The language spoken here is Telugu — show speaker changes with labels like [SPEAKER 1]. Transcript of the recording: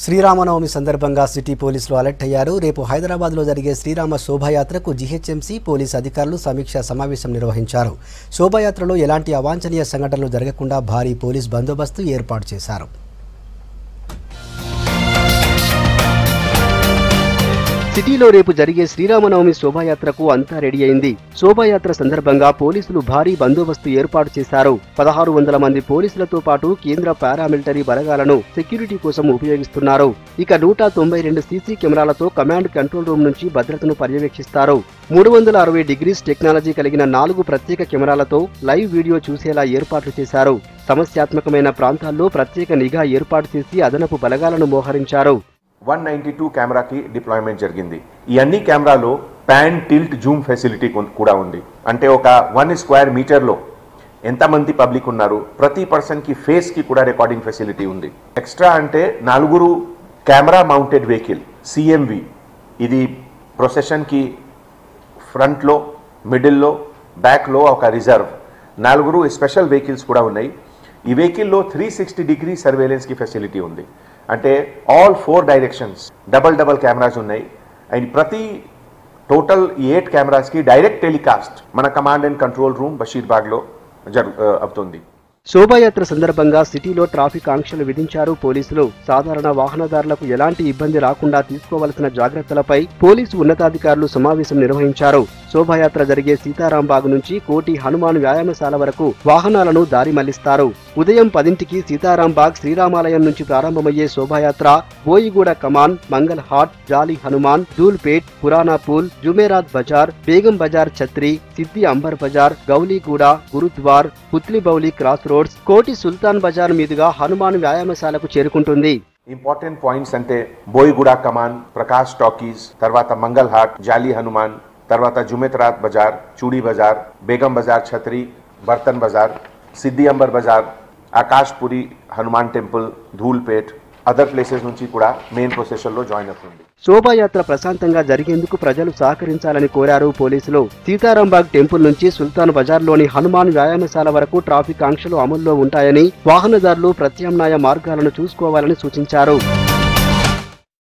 [SPEAKER 1] శ్రీరామనవమి సందర్భంగా సిటీ పోలీసులు అలర్ట్ అయ్యారు. రేపు హైదరాబాద్లో జరిగే శ్రీరామ శోభాయాత్రకు జీహెచ్ఎంసీ పోలీసు అధికారులు సమీక్షా సమావేశం నిర్వహించారు. శోభాయాత్రలో ఎలాంటి అవాంఛనీయ సంఘటనలు జరగకుండా భారీ పోలీస్ బందోబస్తు ఏర్పాటు చేశారు. సిటీలో రేపు జరిగే శ్రీరామనవమి శోభాయాత్రకు అంతా రెడీ అయింది. శోభాయాత్ర సందర్భంగా పోలీసులు భారీ బందోబస్తు ఏర్పాటు చేశారు. 1600 మంది పోలీసులతో పాటు కేంద్ర పారామిలిటరీ బలగాలను సెక్యూరిటీ కోసం ఉపయోగిస్తున్నారు. ఇక 192 సీసీ కెమెరాలతో కమాండ్ కంట్రోల్ రూమ్ నుంచి భద్రతను పర్యవేక్షిస్తారు. 360 డిగ్రీస్ టెక్నాలజీ కలిగిన 4 ప్రత్యేక కెమెరాలతో లైవ్ వీడియో చూసేలా ఏర్పాట్లు చేశారు. సమస్యాత్మకమైన ప్రాంతాల్లో ప్రత్యేక నిఘా ఏర్పాటు చేసి అదనపు బలగాలను మోహరించారు.
[SPEAKER 2] 192 కెమెరాకి డిప్లాయ్మెంట్ జరిగింది. ఈ అన్ని కెమెరాలో పాన్ టిల్ట్ జూమ్ ఫెసిలిటీ కూడా ఉంది. అంటే ఒక 1 స్క్వేర్ మీటర్లో ఎంతమంది పబ్లిక్ ఉన్నారు, ప్రతి పర్సన్కి ఫేస్కి కూడా రికార్డింగ్ ఫెసిలిటీ ఉంది. ఎక్స్ట్రా అంటే 4 కెమెరా మౌంటెడ్ వెహికల్ సిఎంవి, ఇది ప్రొసెషన్కి ఫ్రంట్లో, మిడిల్లో, బ్యాక్లో ఒక రిజర్వ్ 4 స్పెషల్ వెహికల్స్ కూడా ఉన్నాయి. ఈ వెహికల్లో 360 డిగ్రీ సర్వేలెన్స్కి ఫెసిలిటీ ఉంది. అంటే ఆల్ 4 డైరెక్షన్స్ డబల్ కెమెరాస్ ఉన్నాయి. అండ్ ప్రతి టోటల్ 8 కెమెరాస్కి డైరెక్ట్ టెలికాస్ట్ మన కమాండ్ అండ్ కంట్రోల్ రూమ్ బషీర్బాగ్లో అవుతుంది.
[SPEAKER 1] శోభాయాత్ర సందర్భంగా సిటీలో ట్రాఫిక్ ఆంక్షలు విధించారు పోలీసులు. సాధారణ వాహనదారులకు ఎలాంటి ఇబ్బంది రాకుండా తీసుకోవాల్సిన జాగ్రత్తలపై పోలీసు ఉన్నతాధికారులు సమావేశం నిర్వహించారు. శోభాయాత్ర జరిగే సీతారాంబాగ్ నుంచి కోటి హనుమాన్ వ్యాయామశాల వరకు వాహనాలను దారి మళ్లిస్తారు. ఉదయం 10కి సీతారాంబాగ్ శ్రీరామాలయం నుంచి ప్రారంభమయ్యే శోభాయాత్ర బోయిగూడ కమాన్, మంగల్ హాట్, జాలీ హనుమాన్, ధూల్పేట్, పురానాపూల్, జుమేరాత్ బజార్, బేగం బజార్ ఛత్రి, సిద్ది అంబర్ బజార్, గౌలీగూడ, గురుద్వార్, పుత్లిబౌలి క్రాస్ రోడ్స్, కోటి సుల్తాన్ బజార్ మీదుగా హనుమాన్ వ్యాయామశాలకు చేరుకుంటుంది.
[SPEAKER 2] ఇంపార్టెంట్ పాయింట్స్ అంటే బోయిగూడ కమాన్, ప్రకాష్ టాకీస్, తర్వాత మంగల్ హాట్, జాలీ హనుమాన్, తర్వాత Jumerat Bazaar, Choodi Bazaar, Begum Bazaar Chatri, Bartan Bazaar, Siddi Amber Bazaar, Akashpuri Hanuman temple, Dhoolpet, other places నుంచి కూడా మెయిన్ ప్రొసెషన్లో జాయిన్ అవుతుంది.
[SPEAKER 1] శోభాయాత్ర ప్రశాంతంగా జరిగేందుకు ప్రజలు సహకరించాలని కోరారు పోలీసులు. సీతారాంబాగ్ టెంపుల్ నుంచి సుల్తాన్ బజార్లోని హనుమాన్ వ్యాయామశాల వరకు ట్రాఫిక్ ఆంక్షలు అమల్లో ఉంటాయని, వాహనదారులు ప్రత్యామ్నాయ మార్గాలను చూసుకోవాలని సూచించారు.